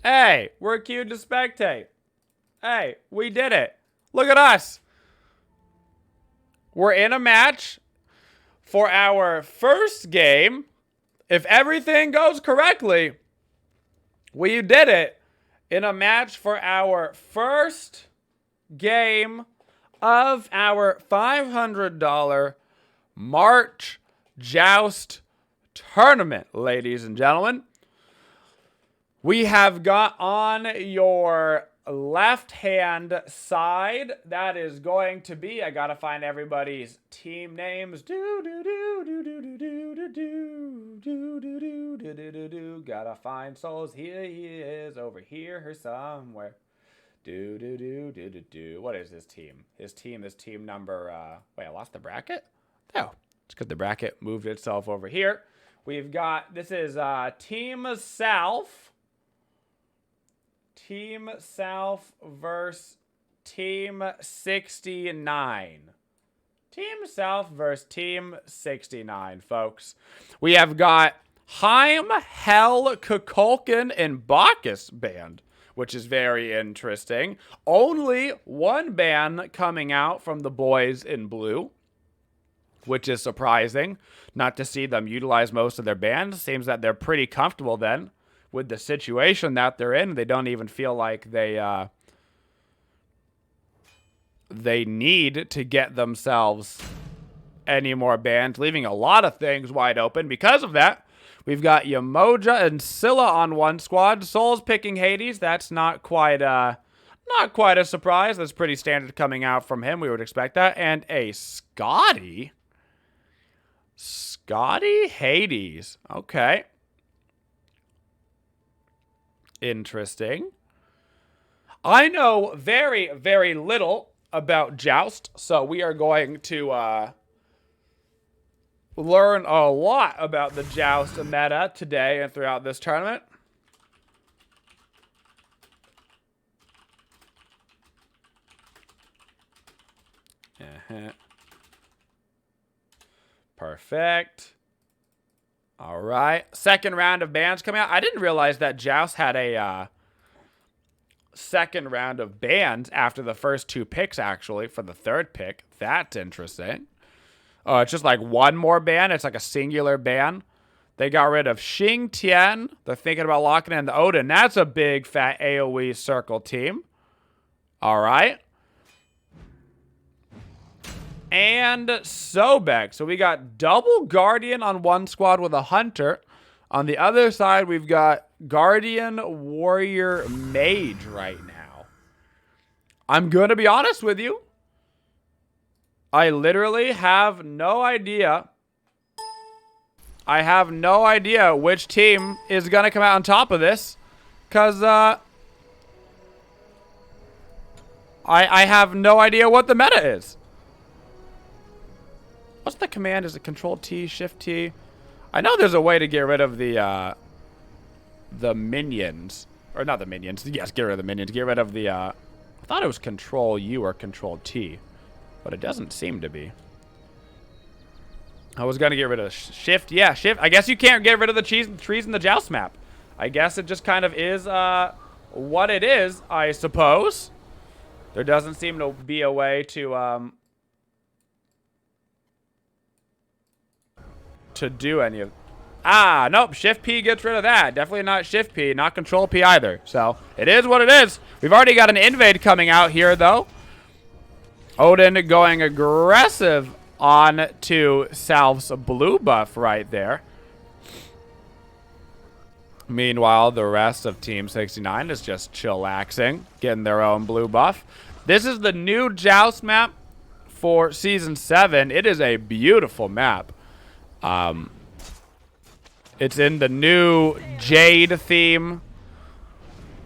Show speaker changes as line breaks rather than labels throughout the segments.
Hey, we're queued to spectate. Hey, we did it. Look at us. We're in a match for our first game. If everything goes correctly, we did it in a match for our first game of our $500 March Joust tournament, ladies and gentlemen. We have got on your left-hand side, that is going to be, I gotta find everybody's team names. Gotta find Souls. Here he is, over here somewhere. What is his team? His team is team number, wait, I lost the bracket? Oh, it's because the bracket moved itself over here. We've got, this is Team Salf. Team Salf versus Team 69. Team Salf versus Team 69, folks. We have got Heim, Hell, Kukulkan, and Bacchus banned, which is very interesting. Only one ban coming out from the boys in blue, which is surprising. Not to see them utilize most of their bans. Seems that they're pretty comfortable then with the situation that they're in. They don't even feel like they need to get themselves any more bans, leaving a lot of things wide open. Because of that, we've got Yamoja and Scylla on one squad. Souls picking Hades. That's not quite a surprise. That's pretty standard coming out from him. We would expect that. And a Scotty Hades. Okay. Interesting. I know very, very little about Joust, so we are going to learn a lot about the Joust meta today and throughout this tournament. Perfect. All right. Second round of bans coming out. I didn't realize that Joust had a second round of bans after the first two picks, actually, for the third pick. That's interesting. Oh, it's just like one more ban. It's like a singular ban. They got rid of Xing Tian. They're thinking about locking in the Odin. That's a big, fat AoE circle team. All right. And Sobek. So we got double Guardian on one squad with a Hunter. On the other side, we've got Guardian, Warrior, Mage right now. I'm going to be honest with you. I literally have no idea. I have no idea which team is going to come out on top of this. Because I have no idea what the meta is. What's the command? Is it Control T, Shift T? I know there's a way to get rid of the minions. Or not the minions. Yes, get rid of the minions. Get rid of the, I thought it was Control U or Control T. But it doesn't seem to be. I was going to get rid of Shift. Yeah, Shift. I guess you can't get rid of the trees in the Joust map. I guess it just kind of is what it is, I suppose. There doesn't seem to be a way to do any of... Ah, nope. Shift P gets rid of that. Definitely not Shift P. Not Control P either. So, it is what it is. We've already got an invade coming out here, though. Odin going aggressive on to Salf's blue buff right there. Meanwhile, the rest of Team 69 is just chillaxing, getting their own blue buff. This is the new Joust map for Season 7. It is a beautiful map. It's in the new Jade theme.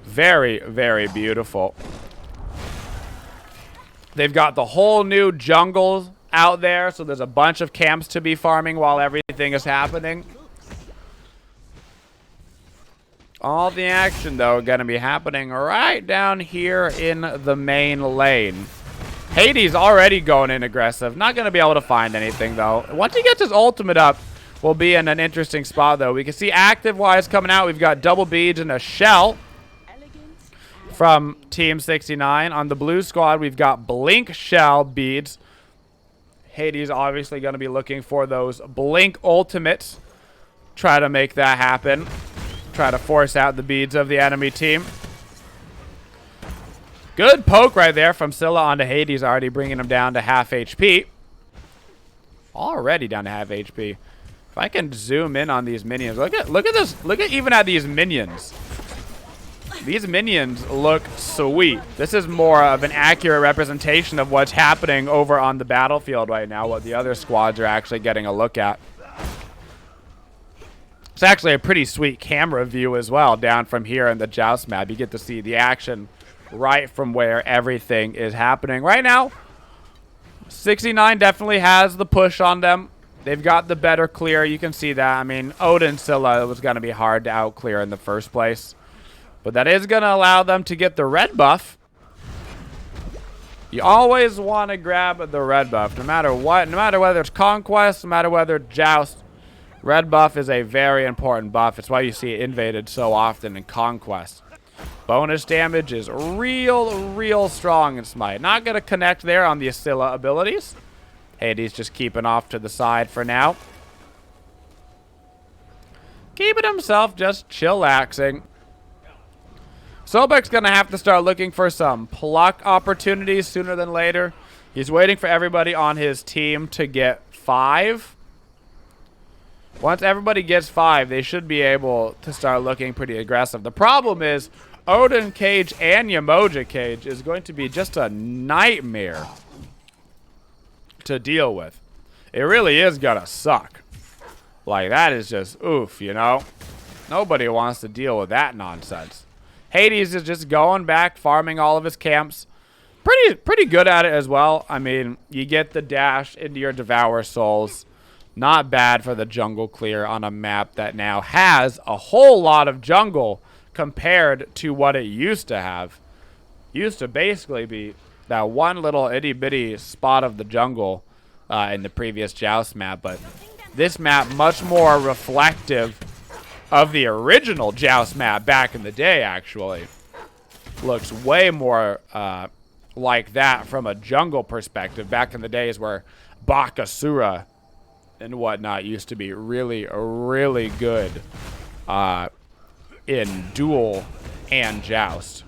Very, very beautiful. They've got the whole new jungle out there, so there's a bunch of camps to be farming while everything is happening. All the action, though, going to be happening right down here in the main lane. Hades already going in aggressive. Not going to be able to find anything, though. Once he gets his ultimate up, we'll be in an interesting spot, though. We can see active-wise coming out. We've got double beads and a shell from Team 69. On the blue squad, we've got blink shell beads. Hades obviously going to be looking for those blink ultimates. Try to make that happen. Try to force out the beads of the enemy team. Good poke right there from Scylla onto Hades, already bringing him down to half HP. Already down to half HP. If I can zoom in on these minions, look at this. Look at even at these minions. These minions look sweet. This is more of an accurate representation of what's happening over on the battlefield right now, what the other squads are actually getting a look at. It's actually a pretty sweet camera view as well down from here in the Joust map. You get to see the action right from where everything is happening. Right now, 69 definitely has the push on them. They've got the better clear. You can see that. I mean, Odin Scylla was going to be hard to out-clear in the first place. But that is going to allow them to get the red buff. You always want to grab the red buff, no matter what. No matter whether it's Conquest, no matter whether it's Joust. Red buff is a very important buff. It's why you see it invaded so often in Conquest. Bonus damage is real strong in Smite. Not going to connect there on the Scylla abilities. Hades just keeping off to the side for now. Keeping himself just chillaxing. Sobek's going to have to start looking for some pluck opportunities sooner than later. He's waiting for everybody on his team to get 5. Once everybody gets 5, they should be able to start looking pretty aggressive. The problem is Odin Cage and Woojer Cage is going to be just a nightmare to deal with. It really is going to suck. Like, that is just oof, you know? Nobody wants to deal with that nonsense. Hades is just going back, farming all of his camps. Pretty good at it as well. I mean, you get the dash into your Devour Souls. Not bad for the jungle clear on a map that now has a whole lot of jungle compared to what it used to have. Used to basically be that one little itty-bitty spot of the jungle in the previous Joust map, but this map much more reflective of the original Joust map back in the day, actually. Looks way more like that from a jungle perspective back in the days where Bakasura and whatnot used to be really good in duel and Joust.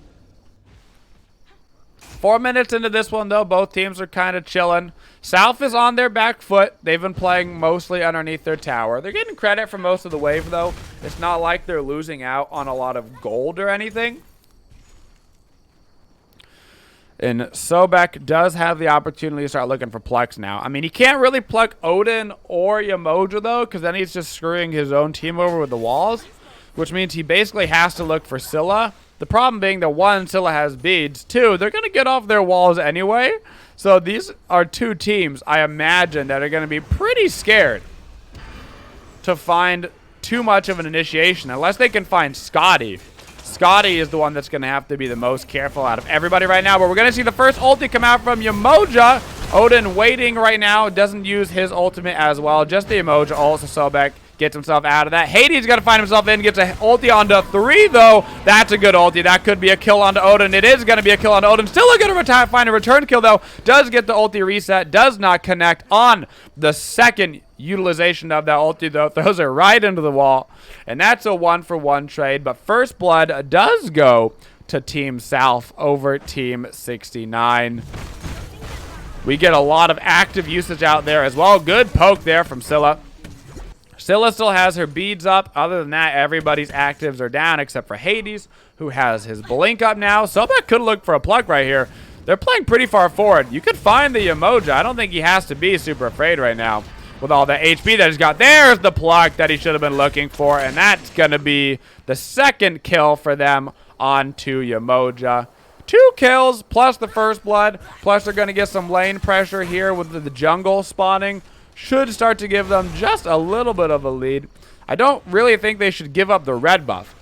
4 minutes into this one, though, both teams are kind of chilling. Salf is on their back foot. They've been playing mostly underneath their tower. They're getting credit for most of the wave, though. It's not like they're losing out on a lot of gold or anything. And Sobek does have the opportunity to start looking for Plex now. I mean, he can't really pluck Odin or Woojer, though, because then he's just screwing his own team over with the walls, which means he basically has to look for Scylla. The problem being that 1, Scylla has beads. 2, they're going to get off their walls anyway. So these are 2 teams, I imagine, that are going to be pretty scared to find too much of an initiation, unless they can find Scotty. Scotty is the one that's going to have to be the most careful out of everybody right now. But we're going to see the first ulti come out from Woojer. Odin waiting right now. Doesn't use his ultimate as well. Just the Woojer ult. So Sobek gets himself out of that. Hades got to find himself in. Gets a ulti onto 3, though. That's a good ulti. That could be a kill onto Odin. It is going to be a kill onto Odin. Still going to find a return kill, though. Does get the ulti reset. Does not connect on the second utilization of that ulti, though. Throws it right into the wall. And that's a 1-for-1 trade. But first blood does go to Team Salf over Team 69. We get a lot of active usage out there as well. Good poke there from Scylla. Scylla still has her beads up. Other than that, everybody's actives are down except for Hades, who has his blink up now. Sobek could look for a pluck right here. They're playing pretty far forward. You could find the Woojer. I don't think he has to be super afraid right now with all the HP that he's got. There's the pluck that he should have been looking for, and that's going to be the second kill for them onto Woojer. 2 kills plus the first blood, plus they're going to get some lane pressure here with the jungle spawning. Should start to give them just a little bit of a lead. I don't really think they should give up the red buff.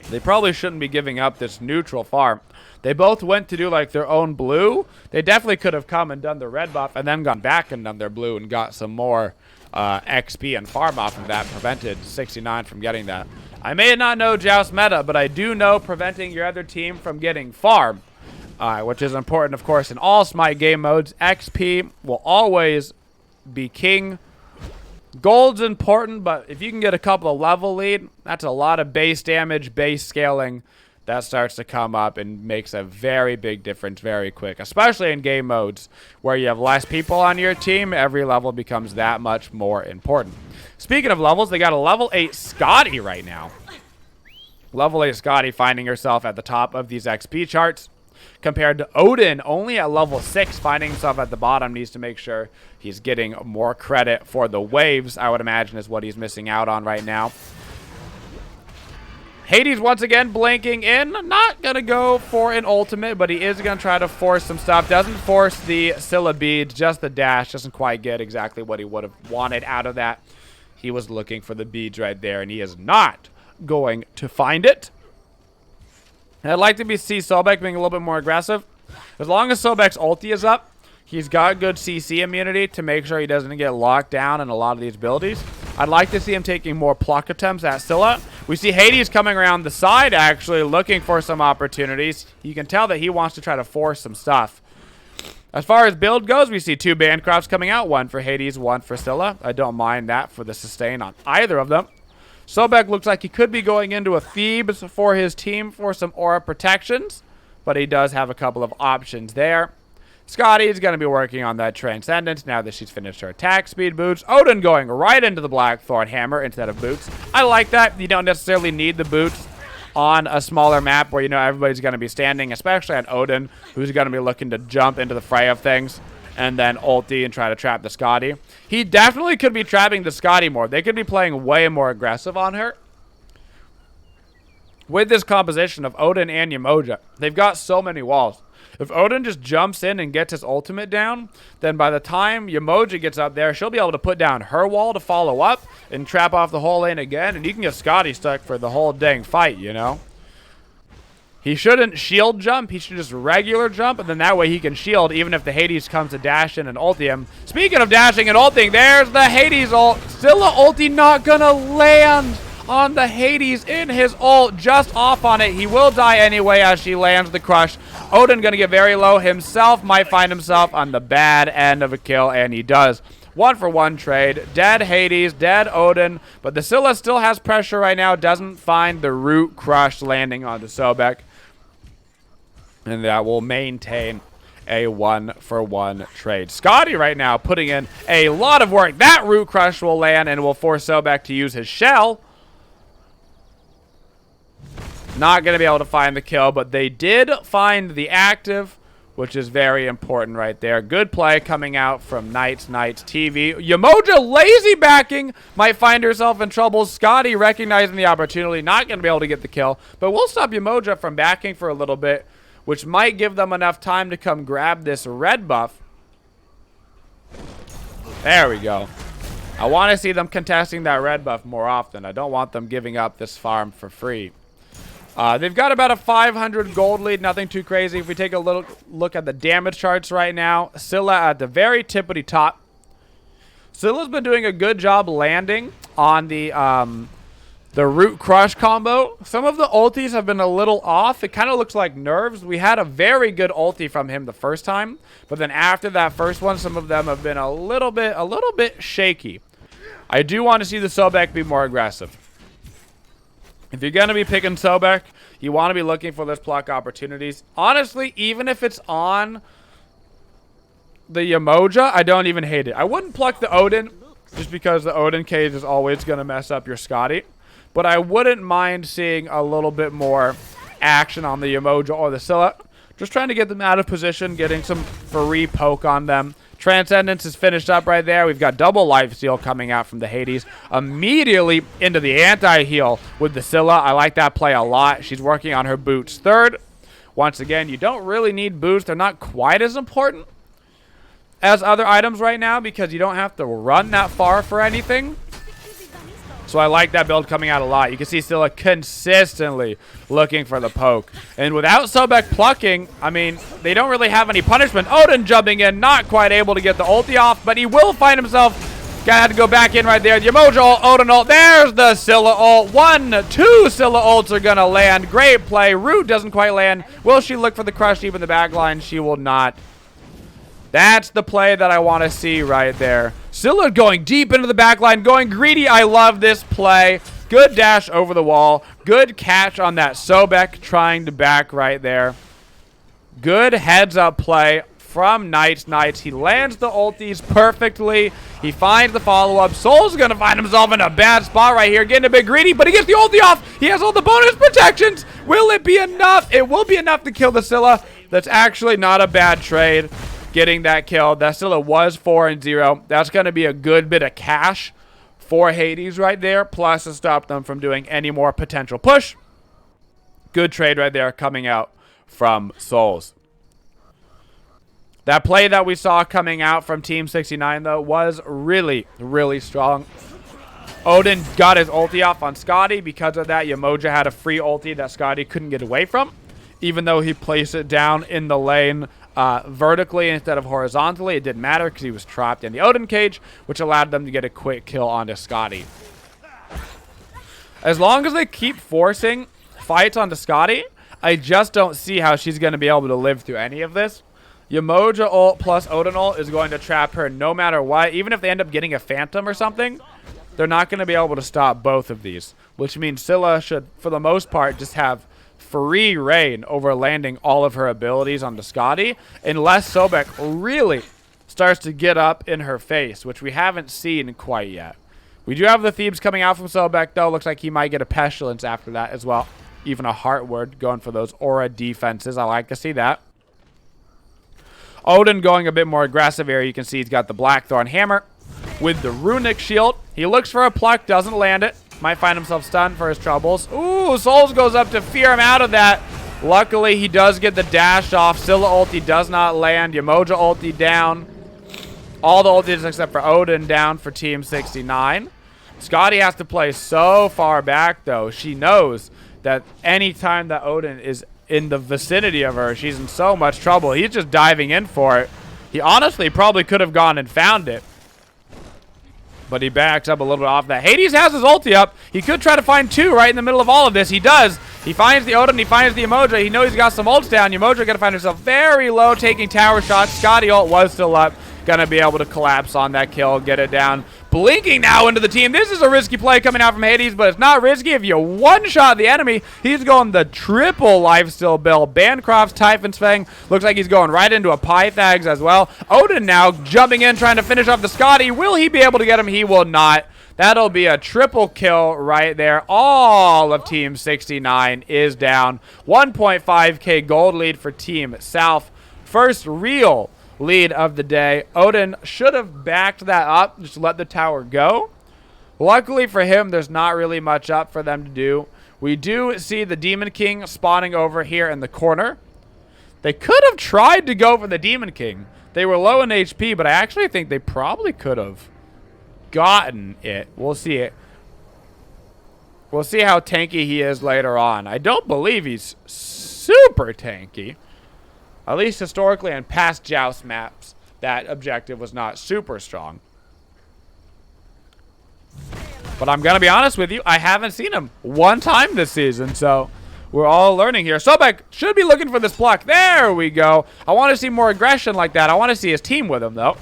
They probably shouldn't be giving up this neutral farm. They both went to do like their own blue. They definitely could have come and done the red buff and then gone back and done their blue and got some more XP and farm off of that. Prevented 69 from getting that. I may not know Joust meta, but I do know preventing your other team from getting farm, which is important, of course, in all Smite game modes. XP will always be king. Gold's important, but if you can get a couple of level lead, that's a lot of base damage, base scaling. That starts to come up and makes a very big difference very quick, especially in game modes where you have less people on your team. Every level becomes that much more important. Speaking of levels, they got a level 8 Scotty right now. Level 8 Scotty finding herself at the top of these XP charts, compared to Odin only at level 6 finding himself at the bottom. Needs to make sure he's getting more credit for the waves, I would imagine, is what he's missing out on right now. Hades once again blinking in. Not going to go for an ultimate, but he is going to try to force some stuff. Doesn't force the Scylla beads, just the dash. Doesn't quite get exactly what he would have wanted out of that. He was looking for the beads right there, and he is not going to find it. And I'd like to see Sobek being a little bit more aggressive. As long as Sobek's ulti is up, he's got good CC immunity to make sure he doesn't get locked down in a lot of these abilities. I'd like to see him taking more pluck attempts at Scylla. We see Hades coming around the side, actually, looking for some opportunities. You can tell that he wants to try to force some stuff. As far as build goes, we see 2 Bancrofts coming out. One for Hades, one for Scylla. I don't mind that for the sustain on either of them. Sobek looks like he could be going into a Thebes for his team for some aura protections, but he does have a couple of options there. Scotty is going to be working on that Transcendence now that she's finished her attack speed boots. Odin going right into the Blackthorn Hammer instead of boots. I like that. You don't necessarily need the boots on a smaller map where you know everybody's going to be standing, especially on Odin, who's going to be looking to jump into the fray of things and then ulti and try to trap the Scotty. He definitely could be trapping the Scotty more. They could be playing way more aggressive on her. With this composition of Odin and Woojer, they've got so many walls. If Odin just jumps in and gets his ultimate down, then by the time Woojer gets up there, she'll be able to put down her wall to follow up and trap off the whole lane again, and you can get Scotty stuck for the whole dang fight, you know? He shouldn't shield jump. He should just regular jump, and then that way he can shield even if the Hades comes to dash in and ulti him. Speaking of dashing and ulting, there's the Hades ult. Scylla ulti not gonna land on the Hades in his ult, just off on it. He will die anyway as she lands the crush. Odin gonna get very low himself, might find himself on the bad end of a kill, and he does. 1-for-1 trade. Dead Hades, dead Odin, but the Scylla still has pressure right now, doesn't find the root crush landing onto Sobek, and that will maintain a 1-for-1 trade. Scotty right now putting in a lot of work. That root crush will land and will force Sobek to use his shell. Not going to be able to find the kill, but they did find the active, which is very important right there. Good play coming out from Knights TV. Woojer lazy backing, might find herself in trouble. Scotty recognizing the opportunity, not going to be able to get the kill, but we'll stop Woojer from backing for a little bit, which might give them enough time to come grab this red buff. There we go. I want to see them contesting that red buff more often. I don't want them giving up this farm for free. They've got about a 500 gold lead, nothing too crazy. If we take a little look at the damage charts right now, Scylla at the very tippity top. Scylla's been doing a good job landing on the root crush combo. Some of the ultis have been a little off. It kind of looks like nerves. We had a very good ulti from him the first time, but then after that first one, some of them have been a little bit shaky. I do want to see the Sobek be more aggressive. If you're going to be picking Sobek, you want to be looking for those pluck opportunities. Honestly, even if it's on the Woojer, I don't even hate it. I wouldn't pluck the Odin, just because the Odin cage is always going to mess up your Scotty. But I wouldn't mind seeing a little bit more action on the Woojer or the Scylla. Just trying to get them out of position, getting some free poke on them. Transcendence is finished up right there. We've got double lifesteal coming out from the Hades. Immediately into the anti-heal with the Scylla. I like that play a lot. She's working on her boots third. Once again, you don't really need boots. They're not quite as important as other items right now because you don't have to run that far for anything. So I like that build coming out a lot. You can see Scylla consistently looking for the poke. And without Sobek plucking, I mean, they don't really have any punishment. Odin jumping in, not quite able to get the ulti off, but he will find himself. Gotta have to go back in right there. The Woojer ult, Odin ult. There's the Scylla ult. 1, 2 Scylla ults are gonna land. Great play. Root doesn't quite land. Will she look for the crush deep in the back line? She will not. That's the play that I want to see right there. Scylla going deep into the back line, going greedy. I love this play. Good dash over the wall. Good catch on that Sobek trying to back right there. Good heads-up play from Knights. He lands the ultis perfectly. He finds the follow-up. Soul's going to find himself in a bad spot right here, getting a bit greedy, but he gets the ulti off. He has all the bonus protections. Will it be enough? It will be enough to kill the Scylla. That's actually not a bad trade. Getting that kill. That Scylla was 4-0. That's going to be a good bit of cash for Hades right there, plus to stop them from doing any more potential push. Good trade right there coming out from Souls. That play that we saw coming out from Team 69, though, was really, really strong. Odin got his ulti off on Scotty. Because of that, Woojer had a free ulti that Scotty couldn't get away from, even though he placed it down in the lane vertically instead of horizontally. It didn't matter because he was trapped in the Odin cage, which allowed them to get a quick kill onto Scotty. As long as they keep forcing fights onto Scotty, I just don't see how she's going to be able to live through any of this. Woojer ult plus Odin ult is going to trap her no matter what. Even if they end up getting a Phantom or something, they're not going to be able to stop both of these, which means Scylla should, for the most part, just have free reign over landing all of her abilities onto Scotty, unless Sobek really starts to get up in her face, which we haven't seen quite yet. We do have the Thebes coming out from Sobek, though. Looks like he might get a Pestilence after that as well. Even a Heartward going for those aura defenses. I like to see that. Odin going a bit more aggressive here. You can see he's got the Blackthorn Hammer with the Runic Shield. He looks for a pluck, doesn't land it. Might find himself stunned for his troubles. Ooh, Souls goes up to fear him out of that. Luckily, he does get the dash off. Scylla ulti does not land. Woojer ulti down. All the ultis except for Odin down for Team 69. Scotty has to play so far back, though. She knows that anytime that Odin is in the vicinity of her, she's in so much trouble. He's just diving in for it. He honestly probably could have gone and found it, but he backs up a little bit off that. Hades has his ulti up. He could try to find 2 right in the middle of all of this. He does. He finds the Odin. He finds the Woojer. He knows he's got some ults down. Woojer going to find himself very low, taking tower shots. Scotty ult was still up. Going to be able to collapse on that kill, get it down. Blinking now into the team. This is a risky play coming out from Hades, but it's not risky. If you one-shot the enemy, he's going the triple lifesteal build. Bancroft's Typhon's Fang. Looks like he's going right into a Pythags as well. Odin now jumping in, trying to finish off the Scotty. Will he be able to get him? He will not. That'll be a triple kill right there. All of Team 69 is down. 1.5k gold lead for Team Salf. First real lead of the day. Odin should have backed that up, just let the tower go. Luckily for him, there's not really much up for them to do. We do see the Demon King spawning over here in the corner. They could have tried to go for the Demon King. They were low in HP, but I actually think they probably could have gotten it. We'll see it. We'll see how tanky he is later on. I don't believe he's super tanky. At least historically in past Joust maps, that objective was not super strong. But I'm going to be honest with you, I haven't seen him one time this season, so we're all learning here. Sobek should be looking for this block. There we go. I want to see more aggression like that. I want to see his team with him, though.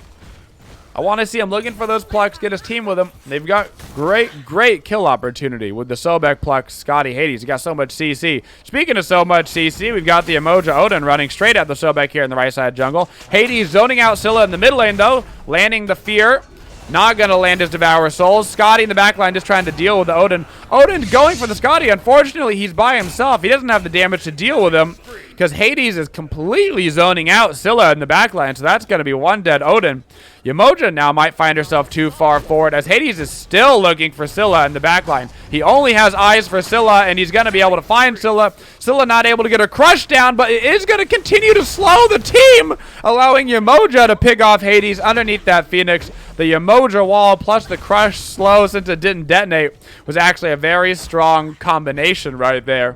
I want to see him looking for those plucks, get his team with him. They've got great kill opportunity with the Sobek pluck, Scotty Hades. He got so much CC. Speaking of so much CC, we've got the Woojer Odin running straight at the Sobek here in the right side jungle. Hades zoning out Scylla in the mid lane, though, landing the fear. Not going to land his Devour Souls. Scotty in the back line just trying to deal with the Odin. Odin going for the Scotty. Unfortunately, he's by himself. He doesn't have the damage to deal with him. because Hades is completely zoning out Scylla in the backline, so that's going to be one dead Odin. Woojer now might find herself too far forward, as Hades is still looking for Scylla in the backline. He only has eyes for Scylla, and he's going to be able to find Scylla. Scylla not able to get her crush down, but it is going to continue to slow the team, allowing Woojer to pick off Hades underneath that Phoenix. The Woojer wall plus the crush slow, since it didn't detonate, was actually a very strong combination right there.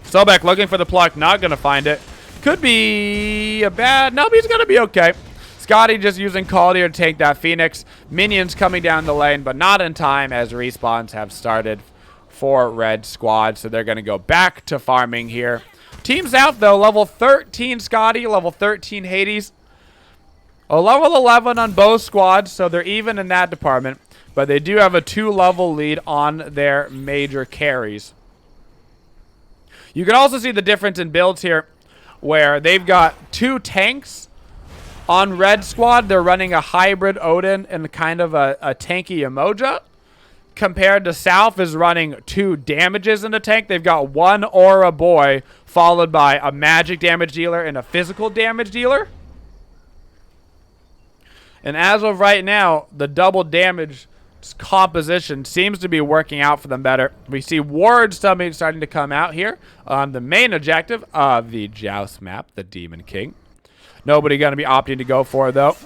Sobek looking for the pluck, not going to find it. Could be a bad... Nope, he's going to be okay. Scotty just using Calder to take that Phoenix. Minions coming down the lane, but not in time, as respawns have started for Red Squad. So they're going to go back to farming here. Team South, though, level 13 Scotty, level 13 Hades. A level 11 on both squads, so they're even in that department. But they do have a 2-level lead on their major carries. You can also see the difference in builds here, where they've got 2 tanks. On Red Squad, they're running a hybrid Odin and kind of a tanky Woojer. Compared to Salf is running 2 damages in the tank. They've got 1 Aura Boy, followed by a magic damage dealer and a physical damage dealer. And as of right now, the double damage composition seems to be working out for them better. We see wards starting to come out here on the main objective of the Joust map, the Demon King. Nobody going to be opting to go for it, though.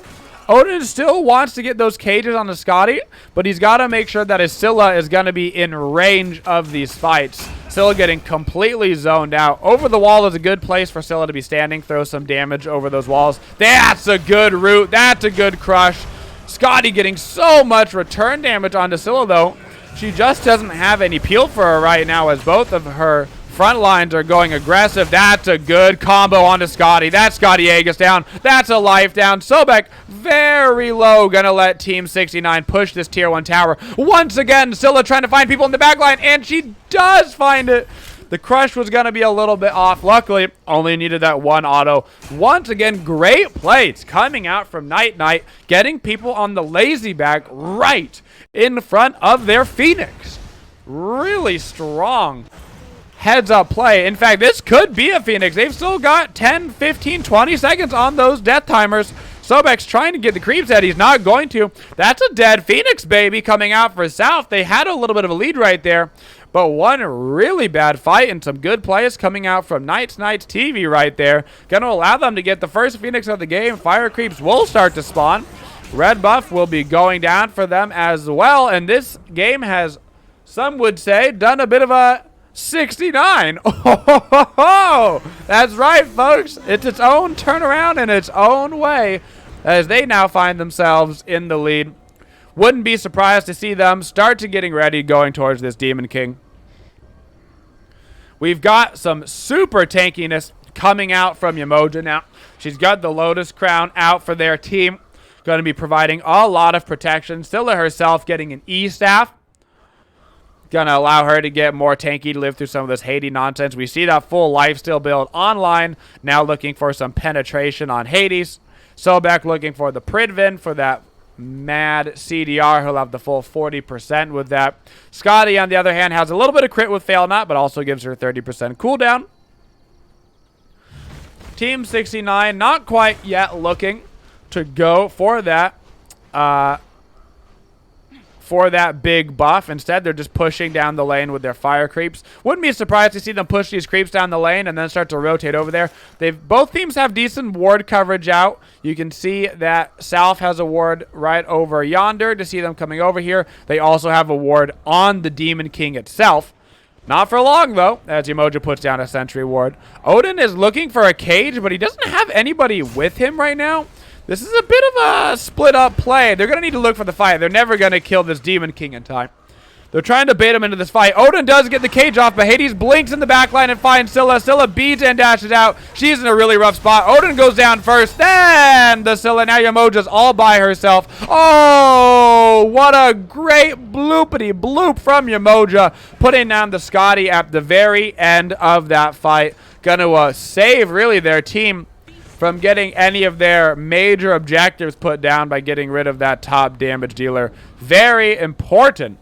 Odin still wants to get those cages on the Scotty, but he's got to make sure that his Scylla is going to be in range of these fights. Scylla getting completely zoned out. Over the wall is a good place for Scylla to be standing. Throw some damage over those walls. That's a good route. That's a good crush. Scotty getting so much return damage onto Scylla, though. She just doesn't have any peel for her right now, as both of her front lines are going aggressive. That's a good combo onto Scotty. That's Scotty Aegis down. That's a life down. Sobek very low. Gonna let Team 69 push this tier 1 tower. Once again, Scylla trying to find people in the back line, and she does find it. The crush was going to be a little bit off. Luckily, only needed that 1 auto. Once again, great plays coming out from Night Knight, getting people on the lazy back right in front of their Phoenix. Really strong heads-up play. In fact, this could be a Phoenix. They've still got 10, 15, 20 seconds on those death timers. Sobek's trying to get the creeps out. He's not going to. That's a dead Phoenix, baby, coming out for South. They had a little bit of a lead right there, but one really bad fight and some good plays coming out from Knights TV right there. Going to allow them to get the first Phoenix of the game. Fire creeps will start to spawn. Red buff will be going down for them as well, and this game has, some would say, done a bit of a 69. Oh, that's right, folks. It's its own turnaround in its own way, as they now find themselves in the lead. Wouldn't be surprised to see them start to getting ready going towards this Demon King. We've got some super tankiness coming out from Woojer now. She's got the Lotus Crown out for their team. Going to be providing a lot of protection. Scylla herself getting an E-staff. Going to allow her to get more tanky to live through some of this Hades nonsense. We see that full lifesteal build online. Now looking for some penetration on Hades. Sobek looking for the Pridvin for that mad CDR. He'll have the full 40% with that. Scotty, on the other hand, has a little bit of crit with Fail Not, but also gives her 30% cooldown. Team 69 not quite yet looking to go for that big buff. Instead, they're just pushing down the lane with their fire creeps. Wouldn't be surprised to see them push these creeps down the lane and then start to rotate over there. Both teams have decent ward coverage out. You can see that Salf has a ward right over yonder to see them coming over here. They also have a ward on the Demon King itself. Not for long, though, as Woojer puts down a sentry ward. Odin is looking for a cage, but he doesn't have anybody with him right now. This is a bit of a split-up play. They're going to need to look for the fight. They're never going to kill this Demon King in time. They're trying to bait him into this fight. Odin does get the cage off, but Hades blinks in the back line and finds Scylla. Scylla beats and dashes out. She's in a really rough spot. Odin goes down first. Then the Scylla. Now Woojer's all by herself. Oh, what a great bloopity bloop from Woojer. Putting down the Scotty at the very end of that fight. Gonna save, really, their team from getting any of their major objectives put down by getting rid of that top damage dealer. Very important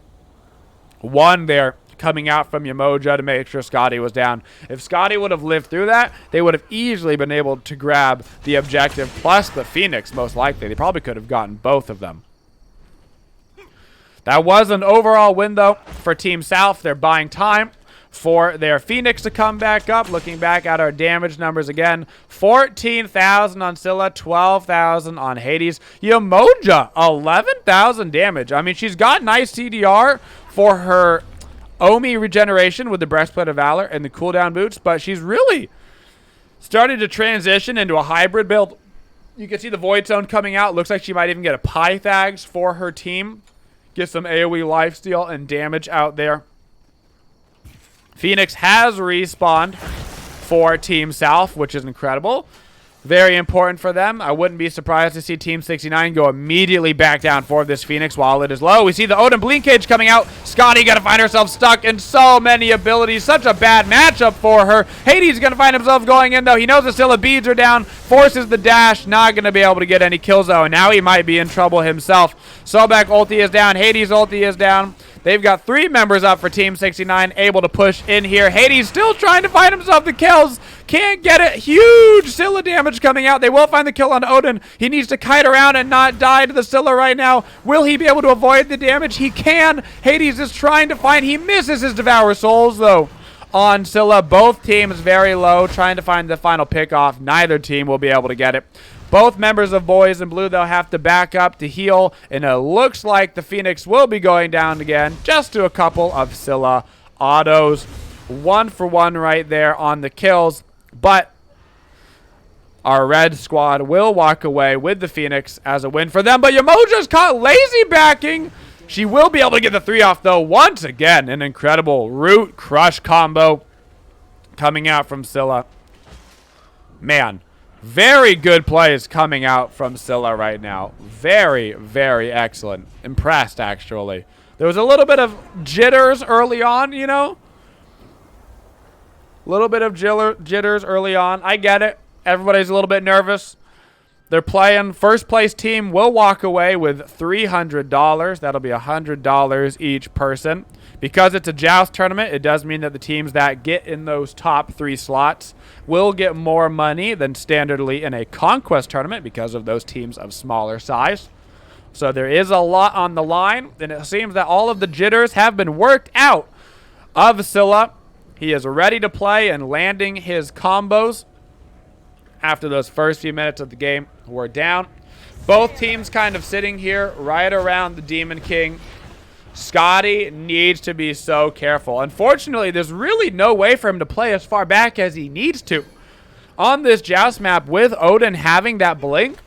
one there coming out from Woojer to make sure Scotty was down. If Scotty would have lived through that, they would have easily been able to grab the objective plus the Phoenix, most likely. They probably could have gotten both of them. That was an overall win, though, for Team Salf. They're buying time for their Phoenix to come back up. Looking back at our damage numbers again, 14,000 on Scylla, 12,000 on Hades. Woojer, 11,000 damage. I mean, she's got nice CDR for her Omi regeneration with the Breastplate of Valor and the cooldown boots, but she's really started to transition into a hybrid build. You can see the Void Zone coming out. Looks like she might even get a Pythags for her team. Get some AoE lifesteal and damage out there. Phoenix has respawned for Team Salf, which is incredible. Very important for them. I wouldn't be surprised to see Team 69 go immediately back down for this Phoenix while it is low. We see the Odin Blink Cage coming out. Scotty going to find herself stuck in so many abilities. Such a bad matchup for her. Hades going to find himself going in, though. He knows the Scylla beads are down. Forces the dash. Not going to be able to get any kills, though. And now he might be in trouble himself. Sobek ulti is down. Hades ulti is down. They've got 3 members up for Team 69, able to push in here. Hades still trying to find himself the kills. Can't get it. Huge Scylla damage coming out. They will find the kill on Odin. He needs to kite around and not die to the Scylla right now. Will he be able to avoid the damage? He can. Hades is trying to find. He misses his Devour Souls, though, on Scylla. Both teams very low, trying to find the final pick-off. Neither team will be able to get it. Both members of Boys in Blue, they'll have to back up to heal, and it looks like the Phoenix will be going down again, just to a couple of Scylla autos. 1 for 1 right there on the kills, but our red squad will walk away with the Phoenix as a win for them. But Woojer's caught lazy backing. She will be able to get the 3 off, though. Once again, an incredible root crush combo coming out from Scylla. Man. Very good plays coming out from Scylla right now. Very, very excellent. Impressed, actually. There was a little bit of jitters early on, you know? A little bit of jitters early on. I get it. Everybody's a little bit nervous. They're playing. First place team will walk away with $300. That'll be $100 each person. Because it's a JOUST tournament, it does mean that the teams that get in those top 3 slots will get more money than standardly in a Conquest tournament because of those teams of smaller size. So there is a lot on the line, and it seems that all of the jitters have been worked out of Scylla. He is ready to play and landing his combos after those first few minutes of the game were down. Both teams kind of sitting here right around the Demon King. Scotty needs to be so careful. Unfortunately, there's really no way for him to play as far back as he needs to. On this Joust map, with Odin having that blink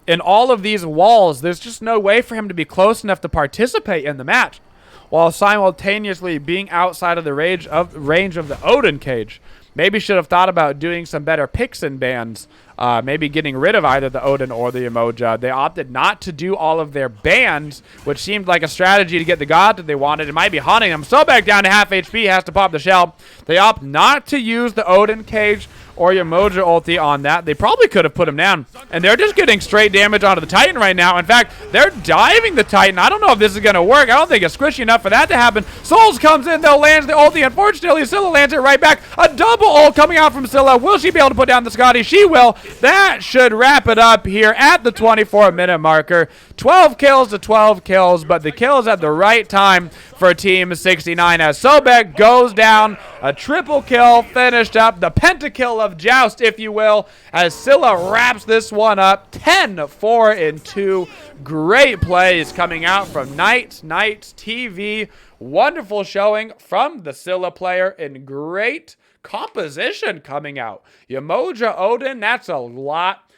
in all of these walls, there's just no way for him to be close enough to participate in the match, while simultaneously being outside of the range of the Odin cage. Maybe should have thought about doing some better picks and bans. Maybe getting rid of either the Odin or the Woojer. They opted not to do all of their bans, which seemed like a strategy to get the god that they wanted. It might be haunting them. So back down to half HP, has to pop the shell. They opt not to use the Odin cage or Woojer ulti on that. They probably could have put him down. And they're just getting straight damage onto the Titan right now. In fact, they're diving the Titan. I don't know if this is going to work. I don't think it's squishy enough for that to happen. Souls comes in, though, lands the ulti. Unfortunately, Scylla lands it right back. A double ult coming out from Scylla. Will she be able to put down the Scotty? She will. That should wrap it up here at the 24-minute marker. 12 kills to 12 kills, but the kills at the right time for Team 69 as Sobek goes down. A triple kill finished up. The pentakill of Joust, if you will, as Scylla wraps this one up. 10, 4, and 2. Great plays coming out from Knights TV. Wonderful showing from the Scylla player and great composition coming out. Woojer Odin, that's a lot,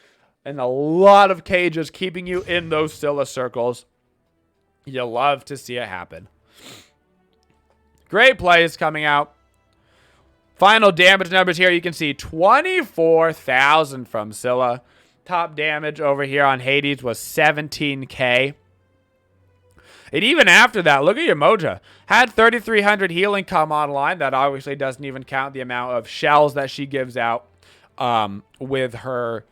and a lot of cages keeping you in those Scylla circles. You love to see it happen. Great plays coming out. Final damage numbers here. You can see 24,000 from Scylla. Top damage over here on Hades was 17k. And even after that, look at Woojer. Had 3,300 healing come online. That obviously doesn't even count the amount of shells that she gives out with her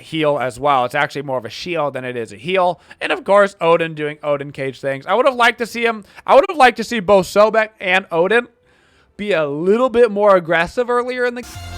heal as well. It's actually more of a shield than it is a heal. And of course, Odin doing Odin cage things. I would have liked to see him. I would have liked to see both Sobek and Odin be a little bit more aggressive earlier in the